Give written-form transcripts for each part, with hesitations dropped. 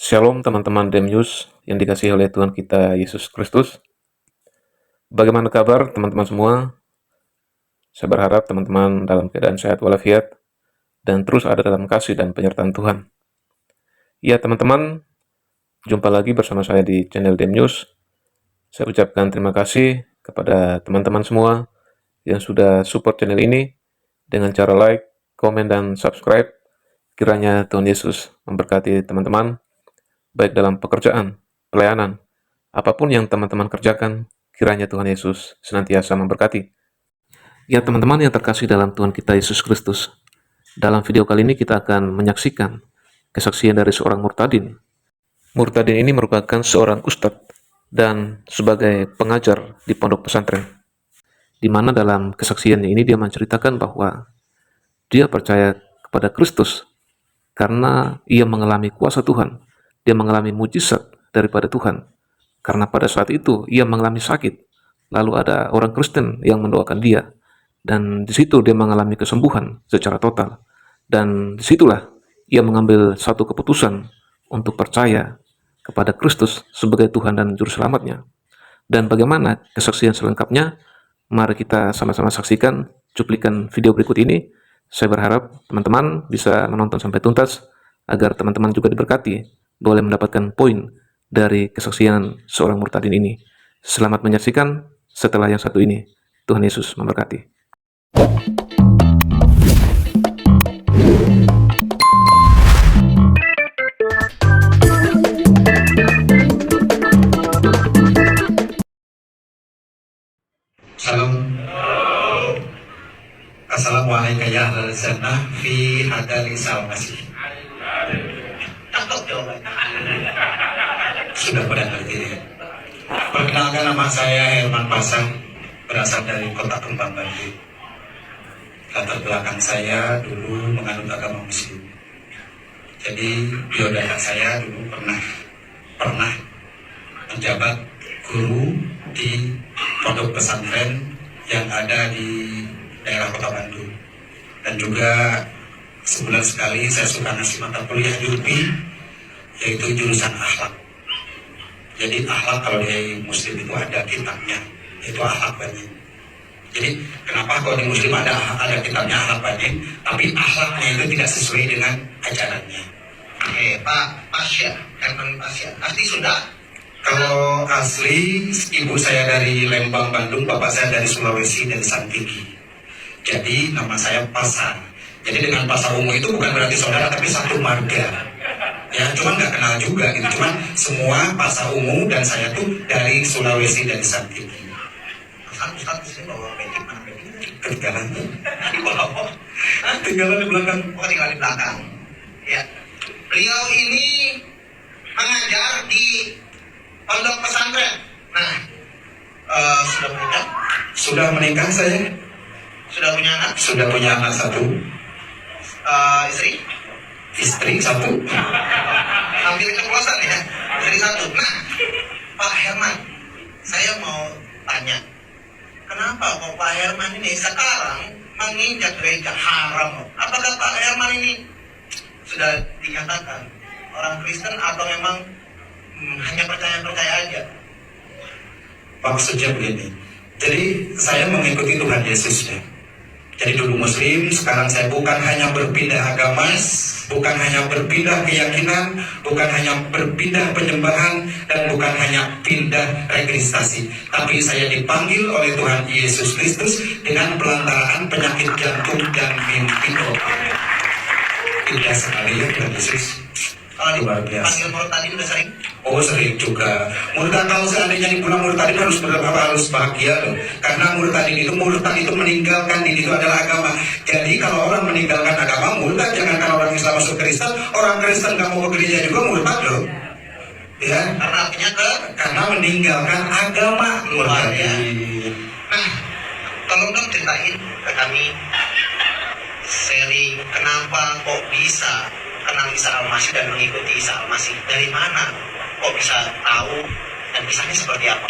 Shalom teman-teman Demyus yang dikasihi oleh Tuhan kita Yesus Kristus. Bagaimana kabar teman-teman semua? Saya berharap teman-teman dalam keadaan sehat walafiat dan terus ada dalam kasih dan penyertaan Tuhan. Ya teman-teman, jumpa lagi bersama saya di channel Demyus. Saya ucapkan terima kasih kepada teman-teman semua yang sudah support channel ini dengan cara like, komen, dan subscribe. Kiranya Tuhan Yesus memberkati teman-teman, baik dalam pekerjaan, pelayanan, apapun yang teman-teman kerjakan, kiranya Tuhan Yesus senantiasa memberkati. Ya teman-teman yang terkasih dalam Tuhan kita Yesus Kristus, dalam video kali ini kita akan menyaksikan kesaksian dari seorang murtadin. Murtadin ini merupakan seorang ustadz dan sebagai pengajar di pondok pesantren, di mana dalam kesaksiannya ini dia menceritakan bahwa dia percaya kepada Kristus karena ia mengalami kuasa Tuhan, dia mengalami mujizat daripada Tuhan. Karena pada saat itu ia mengalami sakit, lalu ada orang Kristen yang mendoakan dia, dan di situ dia mengalami kesembuhan secara total. Dan disitulah ia mengambil satu keputusan untuk percaya kepada Kristus sebagai Tuhan dan Juru Selamatnya. Dan bagaimana kesaksian selengkapnya? Mari kita sama-sama saksikan cuplikan video berikut ini. Saya berharap teman-teman bisa menonton sampai tuntas, agar teman-teman juga diberkati, boleh mendapatkan poin dari kesaksian seorang murtadin ini. Selamat menyaksikan setelah yang satu ini. Tuhan Yesus memberkati. Salam. Assalamualaikum ya ahlal jannah fi hadari salmasih. Takut jawabannya. Sudah pada ngerti ya. Perkenalkan, nama saya Herman Pasang, berasal dari kota Kembang Bandung. Latar belakang saya dulu menganut agama Muslim. Jadi biodata saya dulu pernah menjabat guru di pondok pesantren yang ada di daerah Kota Bandung, dan juga sebulan sekali saya suka ngasih mata kuliah Jurpi, yaitu jurusan akhlak. Jadi akhlak kalau di Muslim itu ada kitabnya, yaitu akhlak batin. Jadi kenapa kalau di Muslim ada kitabnya akhlak batin, tapi akhlaknya itu tidak sesuai dengan ajarannya. Oke, Pak Pasya, Herman Pasya, asli Sunda. Kalau asli, ibu saya dari Lembang, Bandung, bapak saya dari Sulawesi, dari Santigi. Jadi nama saya Pasar. Jadi dengan Pasar Ungu itu bukan berarti saudara, tapi satu marga. Ya, cuman nggak kenal juga gitu. Cuman semua Pasar Ungu dan saya tuh dari Sulawesi, dari Santigi. Ustaz di sini bawa medik, mana medik? Ketinggalan. Di bawah. Ketinggalan di belakang. Oh, tinggal di belakang. Ya. Beliau ini mengajar di pondok pesantren. Nah, sudah menikah? Sudah menikah saya. Sudah punya anak? Sudah punya anak satu. Istri? Istri satu. Hampir keceplosan ya. Istri satu. Nah, Pak Herman, saya mau tanya, kenapa kok Pak Herman ini sekarang menginjak gereja haram? Apakah Pak Herman ini sudah dinyatakan orang Kristen atau memang hanya percaya aja? Maksudnya begini, jadi saya mengikuti Tuhan Yesus ya. Jadi dulu Muslim, sekarang saya bukan hanya berpindah agama, bukan hanya berpindah keyakinan, bukan hanya berpindah penyembahan, dan bukan hanya pindah registrasi. Tapi saya dipanggil oleh Tuhan Yesus Kristus dengan pelantaran penyakit jantung dan mimpi otak. Indah sekali ya Tuhan Yesus. Kalau dipanggil murtadin udah sering? Oh sering juga. Murtad, kalau seandainya dibilang murtadin harus bahagia loh. Karena murtad itu meninggalkan diri itu adalah agama. Jadi kalau orang meninggalkan agama murtad, jangan kalau orang Islam masuk Kristen, orang Kristen nggak mau ke gereja juga murtad loh. Ya. Karena artinya karena meninggalkan agama murtad. Ya. Nah, tolong dong ceritain ke kami sharing kenapa kok bisa kenal Isa Al-Masih dan mengikuti Isa Al-Masih. Dari mana kok bisa tahu dan kisahnya seperti apa?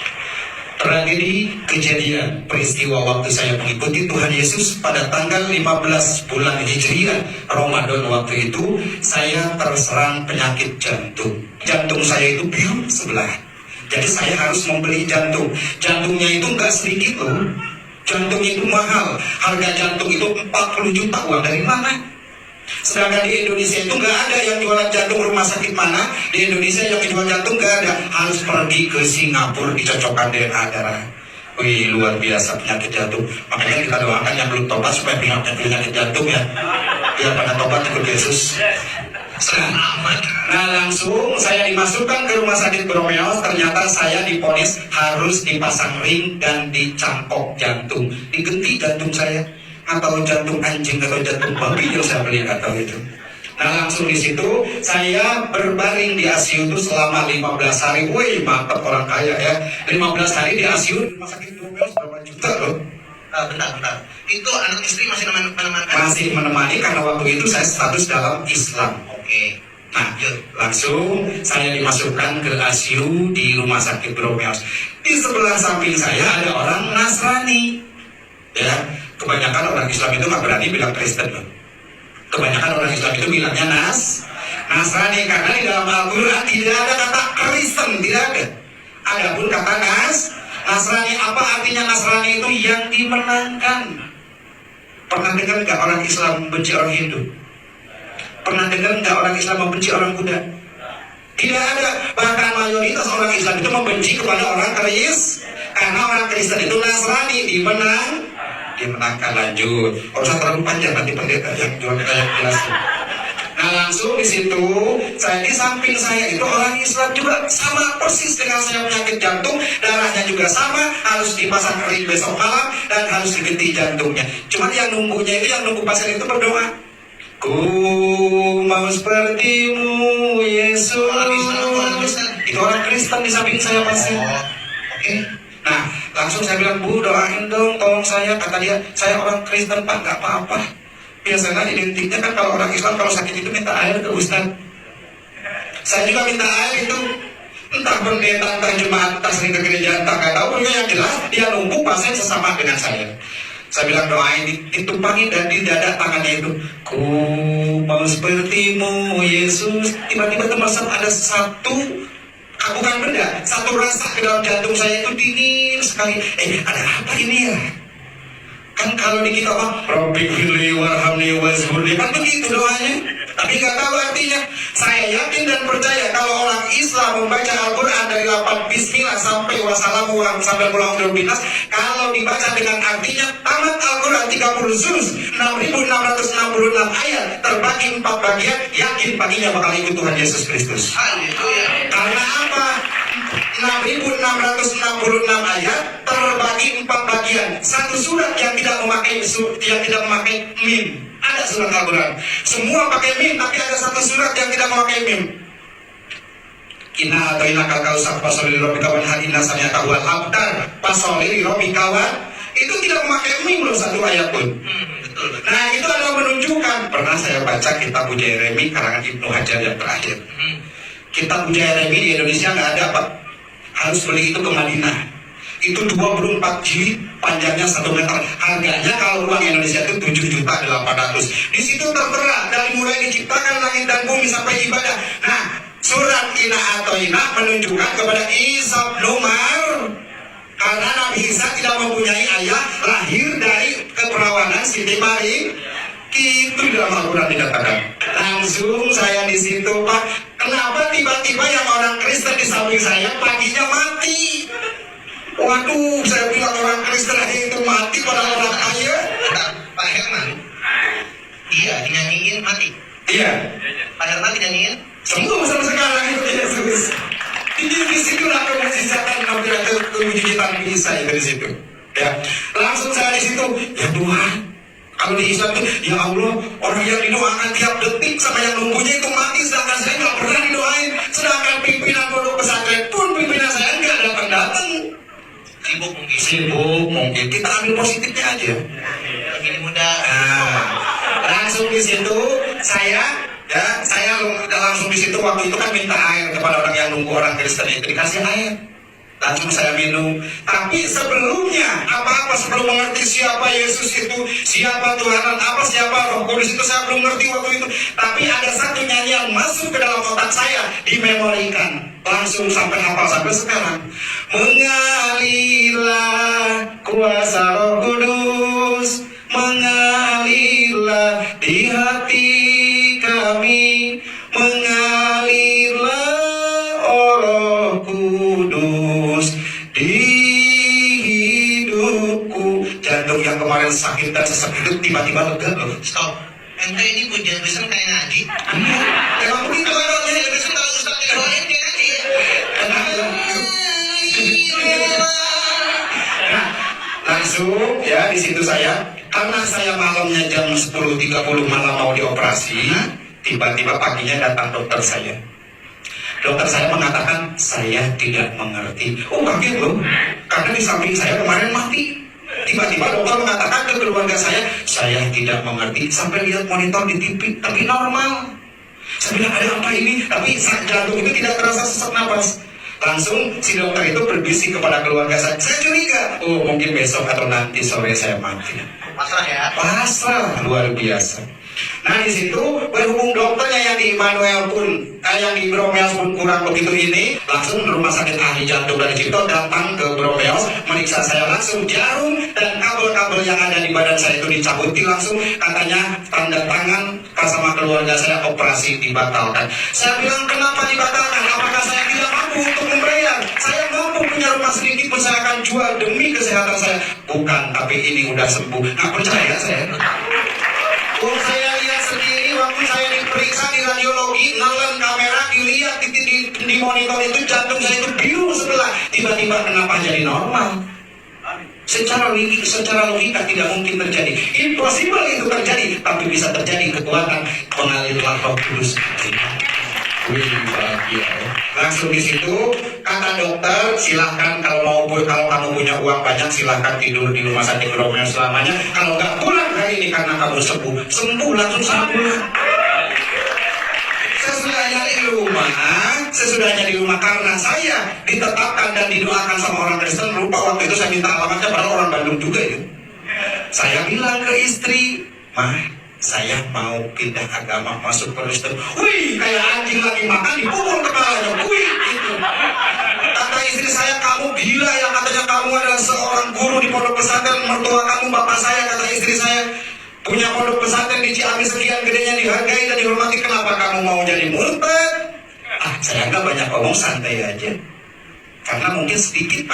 Tragedi kejadian peristiwa waktu saya mengikuti Tuhan Yesus pada tanggal 15 bulan Hijriah Ramadan waktu itu, saya terserang penyakit jantung. Jantung saya itu biru sebelah. Jadi saya harus membeli jantung. Jantungnya itu nggak sedikit loh. Jantungnya itu mahal. Harga jantung itu 40 juta. Uang dari mana? Sedangkan di Indonesia itu nggak ada yang jualan jantung. Rumah sakit mana di Indonesia yang jual jantung? Nggak ada. Harus pergi ke Singapura dicocokkan DNA darah. Wih, luar biasa penyakit jantung. Makanya kita doakan yang belum tobat supaya penyakit jantung ya, biar pada tobat ikut Yesus. Nah, langsung saya dimasukkan ke rumah sakit Bromeos. Ternyata saya diponis harus dipasang ring dan dicangkok jantung, digenti jantung saya. Atau jantung anjing atau jantung babi yang saya beli atau itu. Nah, langsung di situ saya berbaring di ICU itu selama 15 hari. Wih, mantap orang kaya ya. 15 hari di ICU rumah sakit Bromeos berapa juta loh. Bentar. Itu anak istri masih menemani? Masih menemani karena waktu itu saya status dalam Islam. Oke. Nah, langsung saya dimasukkan ke ICU di rumah sakit Bromeos. Di sebelah samping saya ada orang Nasrani. Ya, kebanyakan orang Islam itu nggak berani bilang Kristen loh. Kebanyakan orang Islam itu bilangnya Nasrani, karena di dalam Al-Quran tidak ada kata Kristen, tidak ada. Adapun kata Nasrani. Apa artinya Nasrani itu? Yang dimenangkan. Pernah dengar nggak orang Islam membenci orang Hindu? Pernah dengar nggak orang Islam membenci orang Buddha? Tidak ada. Bahkan mayoritas orang Islam itu membenci kepada orang Kristen. Karena orang Kristen itu Nasrani, dimenangkan. Lanjut. Usah terlalu panjang nanti pendeta yang jual kayak jelasin. Nah, langsung di situ saya di samping saya itu orang Islam juga sama persis dengan saya penyakit jantung, darahnya juga sama, harus dipasang ring besok malam dan harus diganti jantungnya. Cuman yang nunggu pasien itu berdoa. Ku mau sepertimu Yesus. Itu orang Kristen di samping saya pasien. Oke. Nah, langsung saya bilang, Bu, doain dong, tolong saya. Kata dia, saya orang Kristen, Pak, nggak apa-apa. Biasanya identiknya kan kalau orang Islam kalau sakit itu minta air ke Ustaz. Saya juga minta air itu. Entah pendeta, entah jemaat, entah sering ke gereja, entah nggak tahu. Pokoknya yang jelas, dia nunggu pasien sesama dengan saya. Saya bilang doain, ditumpangi dan di dada tangannya itu. Ku mau sepertimu Yesus. Tiba-tiba termasuk ada bukan benda, satu rasa ke dalam jantung saya itu dingin sekali. Ada apa ini ya? Kan kalau di kita Rabbi firli warhamni wazhurni, kan begitu doanya. Tapi nggak tahu artinya. Saya yakin dan percaya kalau orang Islam membaca Al-Quran dari 8 Bismillah sampai wassalamu sampai pulang binas, kalau dibaca dengan artinya, tamat Al-Quran 30 juz, 6.666 ayat, terbagi 4 bagian, yakin paginya bakal ikut Tuhan Yesus Kristus. Karena apa? 6.666 ayat terbagi 4 bagian. Satu surat yang tidak memakai mim. Ada surat Al-Quran. Semua pakai mim, tapi ada satu surat yang tidak memakai mim. Inna ataina kalkausar pasolili robika wanhar inna sami'aka wal abtar pasolili robika wan. Itu tidak memakai mim loh satu ayat pun. Nah, itu adalah menunjukkan. Pernah saya baca kitab Jeremia karangan Ibnu Hajar yang terakhir. Kitab Jeremia di Indonesia nggak ada, Pak. Harus beli itu ke Madinah. Itu 24 jilid, panjangnya 1 meter. Harganya kalau uang Indonesia itu 7.800.000. Di situ tertera dari mulai diciptakan langit dan bumi sampai ibadah. Nah, surat Inna Atoina menunjukkan kepada Isa bin Umar. Karena Nabi Isa tidak mempunyai ayah, lahir dari keperawanan Siti Maria. Itu dalam Al-Quran dikatakan. Langsung saya di situ, Pak. Kenapa tiba-tiba yang orang Kristen di samping saya paginya mati? Waduh, saya bilang orang Kristen aja itu mati pada orang kaya. Pak Herman, iya dinyanyiin mati. Iya. Pak Herman dinyanyiin sembuh sama sekarang itu Yesus. Di situlah kemujizatan Nabi atau kemujizitan Isa itu di situ. Ya, langsung saya di situ. Ya Tuhan, kalau di Islam itu, ya Allah, orang yang didoakan tiap detik sama yang nunggunya itu mati, sedangkan saya nggak pernah didoain. Sedangkan pimpinan pondok pesantren pun pimpinan saya nggak datang. Sibuk mungkin. Kita ambil positifnya aja. Begini muda. Nah, langsung di situ saya langsung di situ waktu itu kan minta air kepada orang yang nunggu orang Kristen itu, dikasih air. Langsung saya minum. Tapi sebelumnya, apa-apa sebelum mengerti siapa Yesus itu, siapa Tuhan, siapa Roh Kudus itu, saya belum ngerti waktu itu. Tapi ada satu nyanyian masuk ke dalam otak saya, dimemorikan. Langsung sampai hafal sampai sekarang. Mengalirlah kuasa Roh Kudus, mengalirlah di hati kami, mengalirlah Roh Kudus di hidupku. Jantung yang kemarin sakit dan sesak itu tiba-tiba lega loh. Stop. Ente ini pujian besar kayak ngaji. Emang begitu kan pujian besar kalau Ustaz tidak boleh kayak ngaji ya. Nah, langsung ya di situ saya, karena saya malamnya jam 10.30 malam mau dioperasi, tiba-tiba paginya datang dokter saya. Dokter saya mengatakan, saya tidak mengerti. Oh kaget loh, karena di samping saya kemarin mati. Tiba-tiba dokter mengatakan ke keluarga saya tidak mengerti. Sampai lihat monitor di TV, tapi normal. Saya bilang, ada apa ini? Tapi jantung itu tidak terasa sesak napas. Langsung si dokter itu berbisik kepada keluarga saya curiga, oh mungkin besok atau nanti sore saya mati. Pasrah ya? Pasrah, luar biasa. Nah di situ berhubung dokternya yang di Immanuel pun, yang di Bromeos pun kurang begitu ini, langsung rumah sakit ahli jantung dari Cipto datang ke Bromeos, meriksa saya langsung, jarum dan kabel-kabel yang ada di badan saya itu dicabuti langsung, katanya tanda tangan sama keluarga saya, operasi dibatalkan. Saya bilang, kenapa dibatalkan? Apakah saya tidak mampu untuk membayar? Saya mampu punya rumah sedikit pun saya akan jual demi kesehatan saya. Bukan, tapi ini udah sembuh. Nggak percaya saya. Oh, saya lihat sendiri waktu saya diperiksa di radiologi, nelen kamera, dilihat di monitor itu jantung saya itu biru sebelah. Tiba-tiba kenapa jadi normal? Secara logika tidak mungkin terjadi. Impossible itu terjadi, tapi bisa terjadi kekuatan pengalirlah Roh Kudus. Langsung di situ kata dokter, silahkan kalau kamu punya uang banyak silahkan tidur di rumah sakit Bromeos selamanya. Kalau nggak pulang hari ini karena kamu sembuh langsung sembuh. Sesudahnya di rumah karena saya ditetapkan dan didoakan sama orang Kristen. Lupa waktu itu saya minta alamatnya pada orang Bandung juga ya. Saya bilang ke istri, Mah, saya mau pindah agama masuk Kristen. Wih, kayak anjing lagi makan dipukul kepalanya. Wih, gitu. Kata istri saya, kamu gila ya, katanya kamu adalah seorang guru di pondok pesantren, mertua kamu bapak saya, kata istri saya. Punya pondok pesantren di Ciamis sekian gedenya, dihargai dan dihormati, kenapa kamu mau jadi murtad? Saya nggak banyak ngomong, santai aja. Karena mungkin sedikit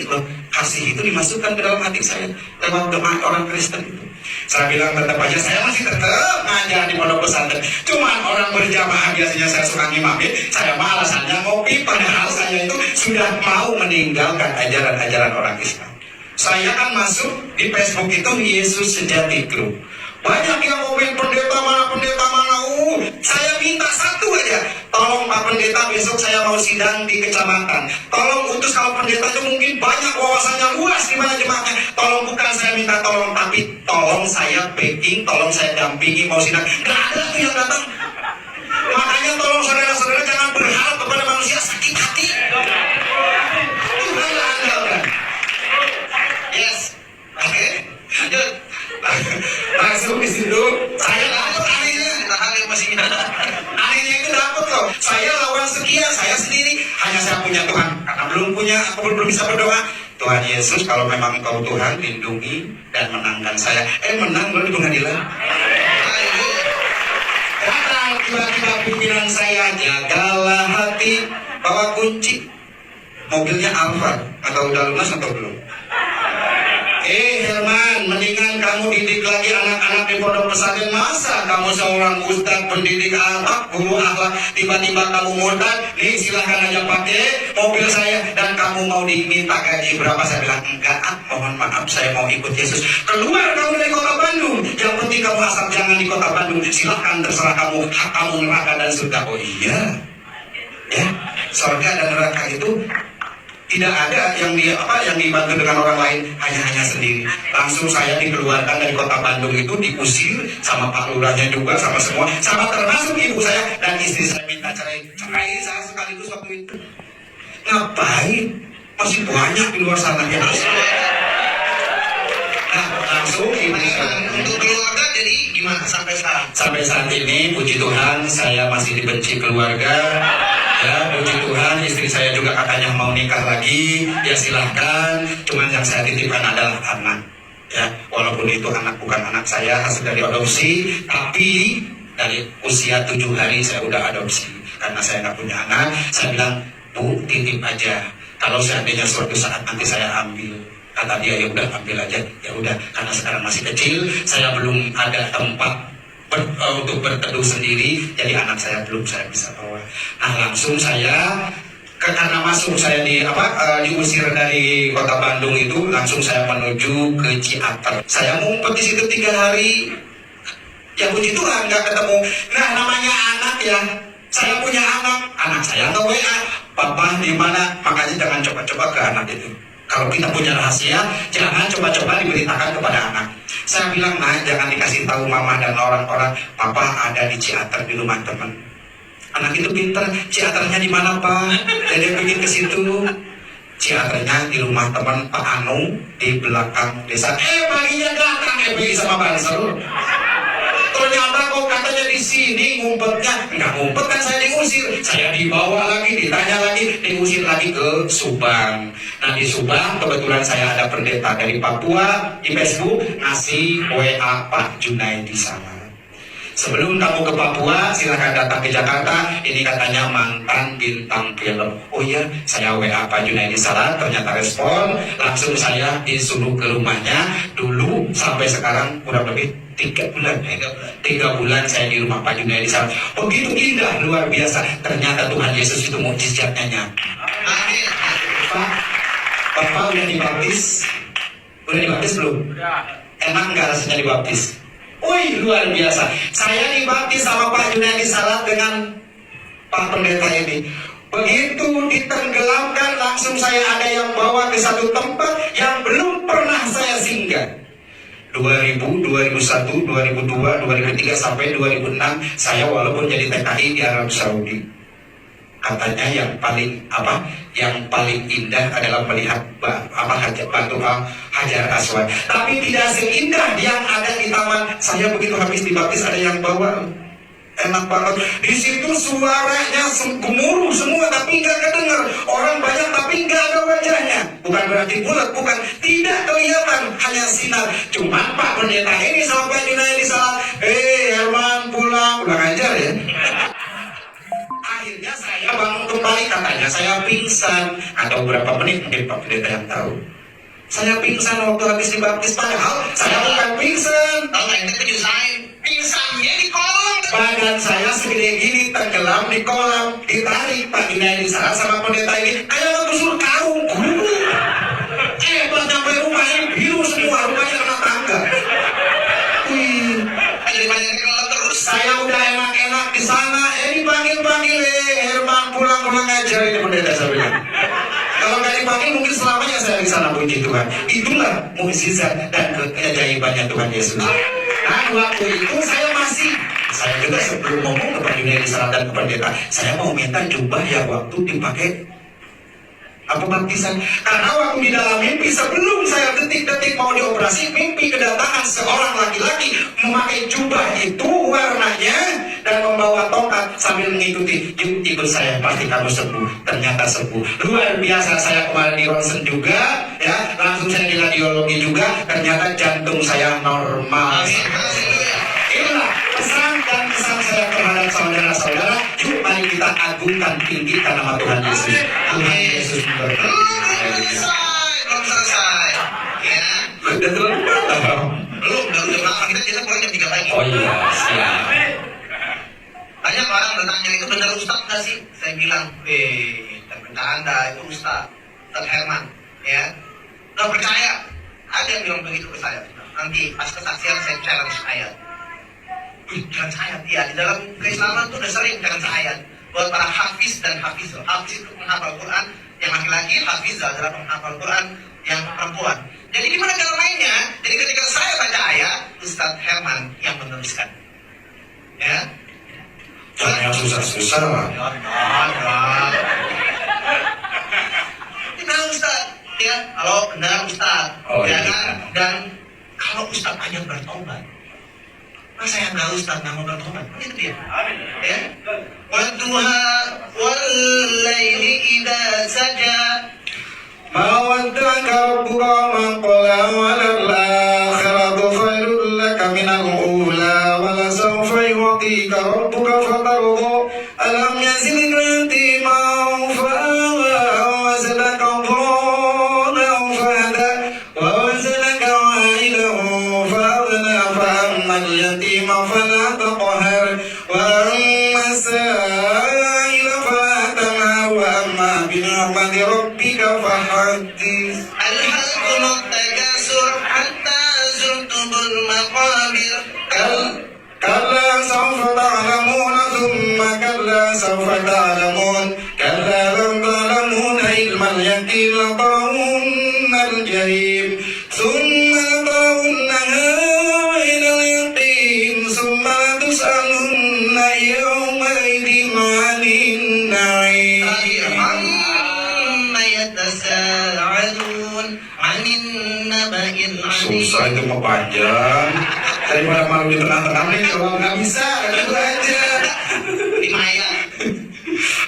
loh kasih itu dimasukkan ke dalam hati saya lewat doa orang Kristen itu. Saya bilang tetap aja saya masih tetap ngajar di pondok pesantren. Cuman orang berjamaah biasanya saya suka ngimamin, saya mah alasannya ngopi, padahal saya itu sudah mau meninggalkan ajaran-ajaran orang Islam. Saya kan masuk di Facebook itu Yesus Sejati Group. Banyak yang ngomongin pendeta mana. Saya minta satu aja. Tolong Pak Pendeta, besok saya mau sidang di kecamatan. Tolong utus, kalau pendeta itu mungkin banyak wawasannya luas di mana jemaatnya. Tolong, bukan saya minta tolong, tapi tolong saya backing, tolong saya dampingi mau sidang. Gak ada tuh yang datang. Makanya tolong saudara-saudara jangan berharap kepada manusia sakit hati. Tuhan andalkan. Yes. Oke. Lanjut. Langsung di situ saya dapat anehnya, masih anehnya itu dapat loh. Saya lawan sekian, saya sendiri, hanya saya punya Tuhan. Karena aku belum bisa berdoa. Tuhan Yesus, kalau memang Engkau Tuhan, lindungi dan menangkan saya. Menang loh di pengadilan. Datang tiba-tiba pimpinan saya, jagalah hati, bawa kunci. Mobilnya Alfa, atau udah lunas atau belum? Herman, mendingan kamu didik lagi anak-anak di pondok pesantren. Masa kamu seorang ustadz pendidik akhlak, guru akhlak, tiba-tiba kamu murtad? Nih silahkan aja pakai mobil saya, dan kamu mau diminta gaji berapa? Saya bilang enggak, mohon maaf, saya mau ikut Yesus. Keluar kamu dari kota Bandung, yang penting kamu asal jangan di kota Bandung. Silahkan, terserah kamu, hak kamu neraka dan surga. Oh iya ya, surga dan neraka itu tidak ada yang dibantu dengan orang lain, hanya sendiri. Langsung saya dikeluarkan dari kota Bandung itu, diusir sama Pak Lurahnya juga, sama semua, sama termasuk ibu saya dan istri saya minta cerai saya sekaligus waktu itu. Ngapain? Masih banyak di luar sana ya. Nah, langsung untuk keluarga jadi gimana sampai sekarang? Sampai saat ini, puji Tuhan, saya masih dibenci keluarga. Ya, puji Tuhan, istri saya juga katanya mau nikah lagi. Ya silahkan, cuman yang saya titipkan adalah anak. Ya, walaupun itu anak bukan anak saya, hasil dari adopsi, tapi dari usia 7 hari saya udah adopsi. Karena saya nggak punya anak, saya bilang, Bu, titip aja. Kalau seandainya suatu saat nanti saya ambil, kata dia ya udah ambil aja. Ya udah, karena sekarang masih kecil, saya belum ada tempat untuk berteduh sendiri, jadi anak saya belum saya bisa bawa. Nah, langsung saya karena masuk saya diusir dari kota Bandung itu, langsung saya menuju ke Ciater. Saya ngumpet di situ 3 hari. Ya puji Tuhan nggak ketemu. Nah, namanya anak ya. Saya punya anak saya nggak WA, Papa di mana? Makanya jangan coba-coba ke anak itu. Kalau kita punya rahasia, jangan coba-coba diberitakan kepada anak. Saya bilang, nah jangan dikasih tahu mama dan orang-orang, Papa ada di Ciater di rumah teman. Anak itu pinter, Ciaternya di mana Pak? Jadi dia pergi ke situ. Ciaternya di rumah teman Pak Anu di belakang desa. Paginya datang pergi sama Banser. Ternyata kok katanya di sini ngumpetnya, nggak ngumpet kan saya diusir. Saya dibawa lagi, ditanya lagi, diusir lagi ke Subang. Nah di Subang kebetulan saya ada pendeta dari Papua di Facebook ngasih WA Pak Junaidi sana. Sebelum kamu ke Papua, silahkan datang ke Jakarta. Ini katanya mantan bintang film. Oh iya, saya WA Pak Junaidi Salat, ternyata respon. Langsung saya disuruh ke rumahnya. Dulu sampai sekarang kurang lebih 3 bulan. 3 bulan saya di rumah Pak Junaidi Salat. Begitu indah, luar biasa. Ternyata Tuhan Yesus itu mukjizatnya nyata. Bapak udah dibaptis? Udah dibaptis belum? Enak nggak rasanya dibaptis? Wih, luar biasa. Saya dibaptis sama Pak Junaidi Salat dengan Pak Pendeta ini. Begitu ditenggelamkan, langsung saya ada yang bawa ke satu tempat yang belum pernah saya singgah. 2000, 2001, 2002, 2003 sampai 2006 saya walaupun jadi TKI di Arab Saudi. Katanya yang paling indah adalah melihat batu Hajar Aswad. Tapi tidak seindah yang ada di taman. Saya begitu habis dibaptis ada yang bawa, enak banget. Di situ suaranya gemuruh semua tapi nggak kedengar. Orang banyak tapi nggak ada wajahnya. Bukan berarti bulat, bukan, tidak kelihatan, hanya sinar. Cuma Pak Pendeta ini sampai Junaidi Salat, Herman pulang ajar ya. Akhirnya saya bangun kembali, katanya saya pingsan. Atau berapa menit mungkin Pak Pendeta yang tahu. Saya pingsan waktu habis dibaptis, padahal saya bukan pingsan. Tahu nggak, itu nyusahin. Pingsannya di kolam. Badan saya segede gini, tenggelam di kolam. Ditarik Pak Junaidi Salat sama pendeta ini, kayak busur karung. Pas nyampe rumah ini biru semua, rumahnya kena tangga. Wih, jadi banyak kolam terus. Saya udah enak-enak di sana, dipanggil Herman pulang aja ini pendeta saya bilang. Kalau nggak dipanggil mungkin selamanya saya di sana, puji Tuhan. Itulah mukjizat dan keajaibannya Tuhan Yesus. Nah waktu itu saya juga sebelum ngomong ke Pak Junaidi Salat dan ke pendeta, saya mau minta jubah yang waktu dipakai baptisan. Karena waktu di dalam mimpi sebelum saya detik-detik mau dioperasi, mimpi kedatangan seorang laki-laki memakai jubah itu warnanya dan membawa tongkat sambil mengikuti, yuk ikut saya pasti kamu sembuh. Ternyata sembuh. Luar biasa. Saya kemarin di ronsen juga ya, langsung saya di radiologi juga, ternyata jantung saya normal. Inilah pesan dan kesan saya terhadap saudara-saudara. Yuk mari kita agungkan, tinggikan nama Tuhan Yesus. Tuhan Yesus memberkati. Belum selesai. Ya. Belum kita pulang jam 3 pagi. Oh iya, siap. Banyak orang bertanya, itu benar Ustaz nggak sih? Saya bilang, terbentar Anda itu Ustaz Herman, ya. Nggak percaya? Ada yang bilang begitu ke saya. Nanti pas kesaksian saya challenge ayat. Challenge ayat, ya. Di dalam keislaman itu udah sering challenge ayat. Buat para hafiz dan hafizah. Hafiz itu menghafal Quran, yang laki-laki, hafizah adalah menghafal Quran yang perempuan. Jadi gimana cara mainnya? Jadi ketika saya baca ayat, Ustaz Herman yang menuliskan. Ya. Jangan yang susah-susah lah. Nah Ustaz, bertobat. Masa yang gak ustaz nggak mau bertobat? Itu dia. Ya. Wadduha wal-laili idza saja. Ma wadda'aka rabbuka wa ma qala wal-akhiratu khairul laka minal ula wa la sawfa yu'tika rabbuka fatarda. Alam yazidka yatiman fa'awa wa zadaka dhalan fahada wa wazadaka 'ailan fa'aghna fa'amma al-yatima fala taqhar wa amma as-sa'ila fala tanhar wa amma bi ni'mati rabbika fahaddith. Alhaakum at-takasur hatta zurtumul maqabir. كلا سوف تعلمون ثم كلا سوف تعلمون كلا لو تعلمون علم اليقين لترون الجحيم ثم لترونها عين اليقين ثم لتسألن يومئذ عن النعيم عما يتساءلون عن النبأ العظيم. Susah itu mau panjang. Daripada malu di tengah-tengah nih, kalau nggak bisa, itu aja. 5 ayat.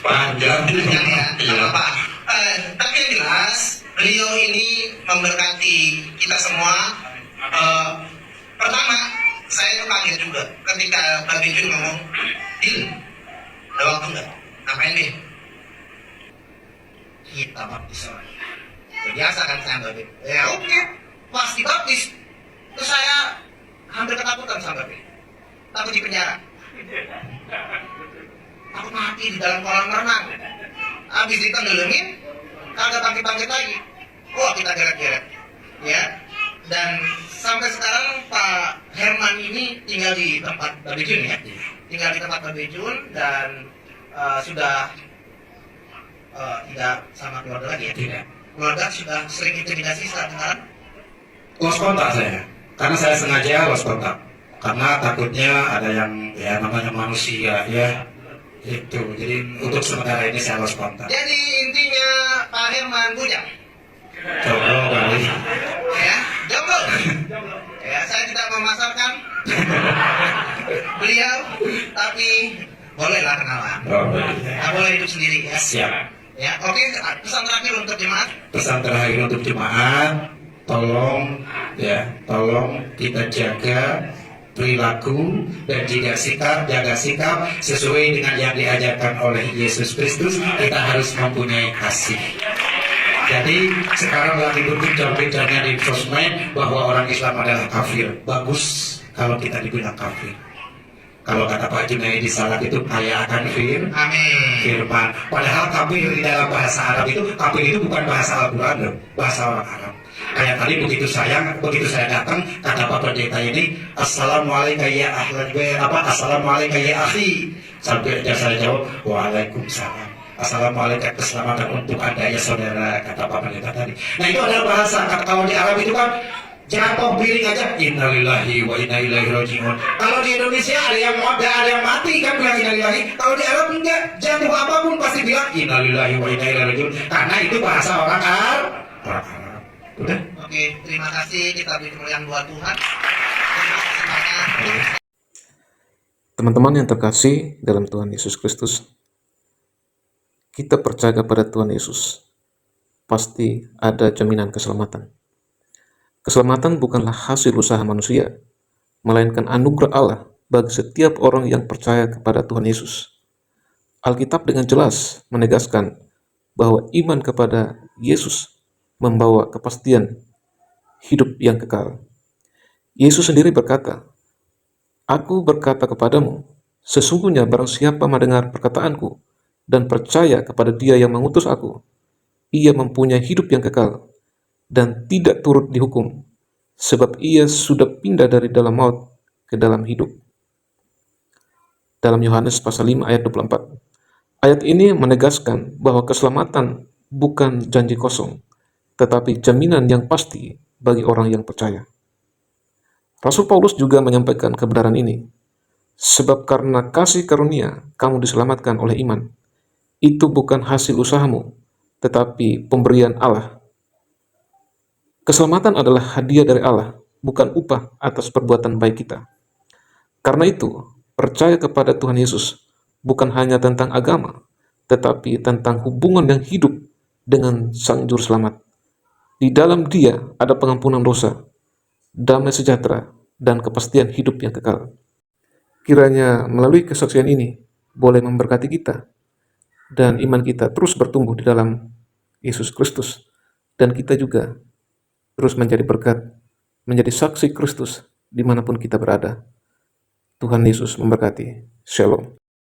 Panjang ya, tidak apa-apa. Tapi yang jelas, beliau ini memberkati kita semua. Pertama, saya itu kaget juga ketika Mbak Jun ngomong, Dil, ada waktu nggak? Ngapain deh? Kita baptis orang. Biasa kan saya Mbak Jun. Ya oke, pas dibaptis, terus saya hampir ketakutan sama Mbak. Takut di penjara. Takut mati di dalam kolam renang. Habis ditenggelamkan, kagak bangkit-bangkit lagi. Wah, kita geret-geret. Ya. Dan sampai sekarang Pak Herman ini tinggal di tempat Mbak Jun ya. Tinggal di tempat Mbak Jun dan sudah tidak sama keluarga lagi ya. Tidak. Keluarga sudah sering intimidasi saat sekarang. Lost kontak saya. Karena saya sengaja lost kontak karena takutnya ada yang ya namanya manusia ya itu, jadi untuk sementara ini saya lost kontak. Jadi intinya Pak Herman bujang, Jomblo kali ya, jomblo. Ya, saya tidak memasarkan beliau, tapi bolehlah kenalan. Boleh hidup sendiri ya. Siap. Ya, oke. Pesan terakhir untuk jemaat. Pesan terakhir untuk jemaat, tolong kita jaga perilaku dan jaga sikap sesuai dengan yang diajarkan oleh Yesus Kristus. Kita harus mempunyai kasih. Jadi sekarang lagi berbincang-bincangnya di sosmed bahwa orang Islam adalah kafir. Bagus kalau kita dibilang kafir. Kalau kata Pak Junaidi Salak itu kaya akan firman. Padahal kafir di dalam bahasa Arab itu, kafir itu bukan bahasa Al-Quran, bahasa orang Arab. Kayak tadi begitu saya datang, kata Pak Pendeta ini, Assalamualaikum ya Assalamualaikum ya akhi. Sampai saya jawab, Waalaikumsalam. Assalamualaikum, keselamatan untuk Anda ya saudara, kata Pak Pendeta tadi. Nah itu adalah bahasa, kalau di Arab itu kan jatuh piring aja, innalillahi wa inna ilaihi rajiun. Kalau di Indonesia ada yang mati kan bilang innalillahi. Kalau di Arab enggak, jatuh apapun pasti bilang innalillahi wa inna ilaihi rajiun. Karena itu bahasa orang Arab. Udah? Oke, terima kasih, kita beri kemuliaan buat Tuhan. Terima kasih banyak. Teman-teman yang terkasih dalam Tuhan Yesus Kristus, kita percaya kepada Tuhan Yesus, pasti ada jaminan keselamatan. Keselamatan bukanlah hasil usaha manusia, melainkan anugerah Allah bagi setiap orang yang percaya kepada Tuhan Yesus. Alkitab dengan jelas menegaskan bahwa iman kepada Yesus membawa kepastian hidup yang kekal. Yesus sendiri berkata, Aku berkata kepadamu, sesungguhnya barang siapa mendengar perkataanku dan percaya kepada Dia yang mengutus aku, ia mempunyai hidup yang kekal dan tidak turut dihukum, sebab ia sudah pindah dari dalam maut ke dalam hidup. Dalam Yohanes pasal 5 ayat 24. Ayat ini menegaskan bahwa keselamatan bukan janji kosong, tetapi jaminan yang pasti bagi orang yang percaya. Rasul Paulus juga menyampaikan kebenaran ini, sebab karena kasih karunia kamu diselamatkan oleh iman. Itu bukan hasil usahamu, tetapi pemberian Allah. Keselamatan adalah hadiah dari Allah, bukan upah atas perbuatan baik kita. Karena itu, percaya kepada Tuhan Yesus bukan hanya tentang agama, tetapi tentang hubungan yang hidup dengan Sang Juru Selamat. Di dalam Dia ada pengampunan dosa, damai sejahtera, dan kepastian hidup yang kekal. Kiranya melalui kesaksian ini boleh memberkati kita, dan iman kita terus bertumbuh di dalam Yesus Kristus, dan kita juga terus menjadi berkat, menjadi saksi Kristus dimanapun kita berada. Tuhan Yesus memberkati. Shalom.